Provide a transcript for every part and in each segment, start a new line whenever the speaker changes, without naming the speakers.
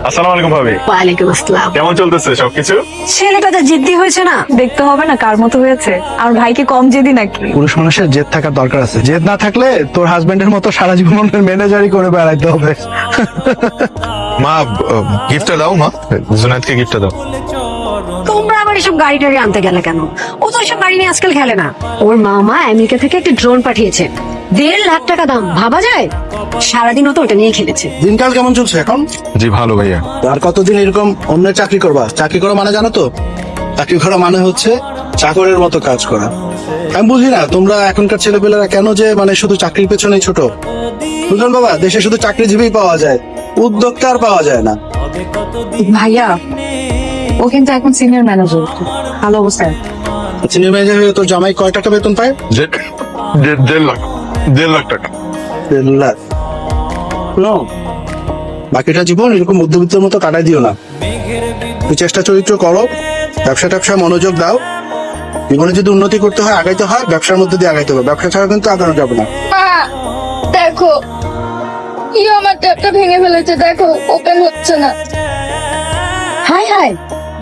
আসসালামু আলাইকুম ভাবি।
ওয়ালাইকুম আসসালাম।
কেমন চলতেছে সবকিছু?
ছেলেটা তো জিদ্দি হয়েছে না?
দেখতে হবে না কার মতো হয়েছে। আর ভাই কি কম জেদি নাকি?
পুরুষ মানুষের জেদ থাকার দরকার আছে। জেদ না থাকলে তোর হাজবেন্ডের মতো সারা জীবনের ম্যানেজারই করে বেড়াইতে হবে।
মা গিফটটা দাও, মা জুনায়েদকে গিফটটা দাও।
তোমরা আবার এসব গাড়ি টাড়ি আনতে গেলে কেন? ও তো এসব গাড়ি নিয়ে আজকাল খেলে না। ওর মামা আমেরিকা থেকে একটা ড্রোন পাঠিয়েছে, 1.5 লাখ টাকা দাম। ভাবা যায়? সারাদিন ও তো ওটা নিয়ে খেলেছে।
দিনকাল কেমন চলছে এখন?
জি ভালো ভাইয়া।
আর কতদিন এরকম অন্যের চাকরি করবা? চাকরি করা মানে জানো তো? চাকরি করা মানে হচ্ছে চাকরের মতো কাজ করা। আমি বুঝি না তোমরা এখনকার ছেলেপেলেরা কেন যে মানে শুধু চাকরির পেছনেই ছোট। বুঝলেন বাবা, দেশে শুধু চাকরিজীবী পাওয়া যায়, উদ্যোক্তা আর পাওয়া যায় না।
ভাইয়া ও কিন্তু এখন সিনিয়র ম্যানেজার, ভালো অবস্থায়।
সিনিয়র ম্যানেজার হয়ে তোর জামাই কয় টাকা বেতন পায়?
1.5 লাখ। 1.5 লাখ টাকা।
1.5 লাখ। নো, বাকিটা জীবন এরকম মধ্যবিত্তের মতো কাটাই দিও না। তুই চেষ্টা চরিত্র করো, ব্যবসা মনোযোগ দাও। জীবনে যদি উন্নতি করতে হয়, আগাইতে হয়, ব্যবসার মধ্যে দিয়ে আগাইতে হবে। ব্যবসা ছাড়া কিন্তু আগানো যাবে না।
মা দেখো, কি আমার ট্যাপটা ভেঙে ফেলেছে, দেখো ওপেন হচ্ছে না।
হাই হাই,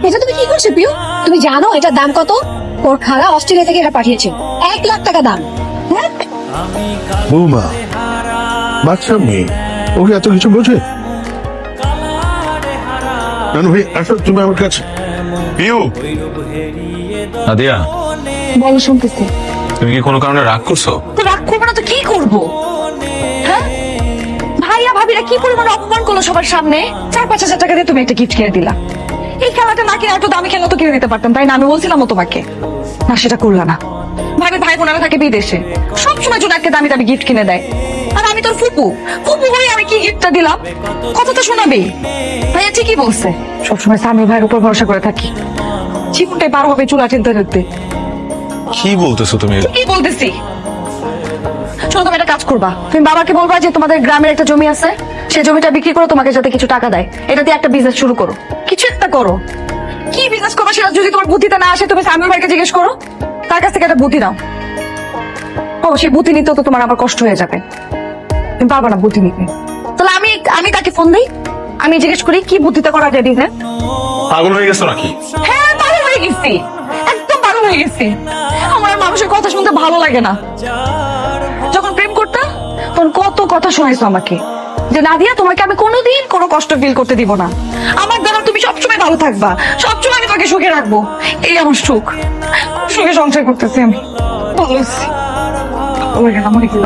এটা তুমি কি করছো পিউ? তুমি জানো এটার দাম কত? ওর খালা অস্ট্রেলিয়া থেকে এটা পাঠিয়েছে, 1 লাখ টাকা দাম। হ্যাঁ,
বৌমা, বাচ্চা মেয়ে, ওকে এত কিছু বোঝে? নানু ভাই আসো তুমি আমার কাছে।
পিউ। নাদিয়া,
বলো শুনতেছি।
তুমি কি কোনো কারণে রাগ করছো?
তো রাগ করবো না তো কি করবো? হ্যাঁ, ভাইয়া ভাবিরা কি পরিমাণ অপমান করলো সবার সামনে। 4-5 হাজার টাকা দিয়ে তুমি একটা গিফট কিনে দিলা। এই খেলাটা না কিনে একটু দামি খেলা তো কিনে দিতে পারতাম, তাই না? আমি বলছিলাম ও তোমাকে, না সেটা করলা না। ভাই বোনেরা থাকে বিদেশে, সবসময় জুনায়েদকে দামি দামি গিফট কিনে দেয়। আর আমি তোর ফুপু হয়ে আমি কি গিফটটা দিলাম? কথা তো শোনাবি। ভাইয়া ঠিকই বলছে, সবসময় স্বামী ভাইয়ের উপর ভরসা করে থাকি, জীবনটাই পার হবে চুলা ঠেলতে ঠেলতে।
কি বলতেছো তুমি?
কি বলতেছি? শোনো, তুমি একটা কাজ করবা, তুমি বাবাকে বলবা যে তোমাদের গ্রামের একটা জমি আছে, সেই জমিটা বিক্রি করে তোমাকে যাতে কিছু টাকা দেয়, এটা দিয়ে একটা বিজনেস শুরু করো। কিছু একটা করো। কি বিজনেস করবা সেটা যদি তোমার বুদ্ধিতে না আসে, তুমি সামিউল ভাইকে জিজ্ঞেস করো, তার কাছ থেকে একটা বুদ্ধি নাও। ও সেই বুদ্ধি নিতেও তো তোমার আবার কষ্ট হয়ে যাবে, তুমি পারবা না বুদ্ধি নিতে। তাহলে আমি তাকে ফোন দিই, আমি জিজ্ঞেস করি কি বুদ্ধিতে করা যায় বিজনেস।
পাগল হয়ে গেছো নাকি?
হ্যাঁ, পাগল হয়ে গেছি, একদম পাগল হয়ে গেছি। আমার আর মানুষের কথা শুনতে ভালো লাগে না। যখন প্রেম করতাম তখন কত কথা শোনাইছো আমাকে, যে নাদিয়া তোমাকে আমি কোনোদিন কোনো কষ্ট ফিল করতে দিব না, আমার দ্বারা তুমি সবসময় ভালো থাকবা, সবসময় আমি তোমাকে সুখে রাখবো। এই আমার সুখ, সুখে সংসার করতেছি আমি। ভালো আছি। আমার কি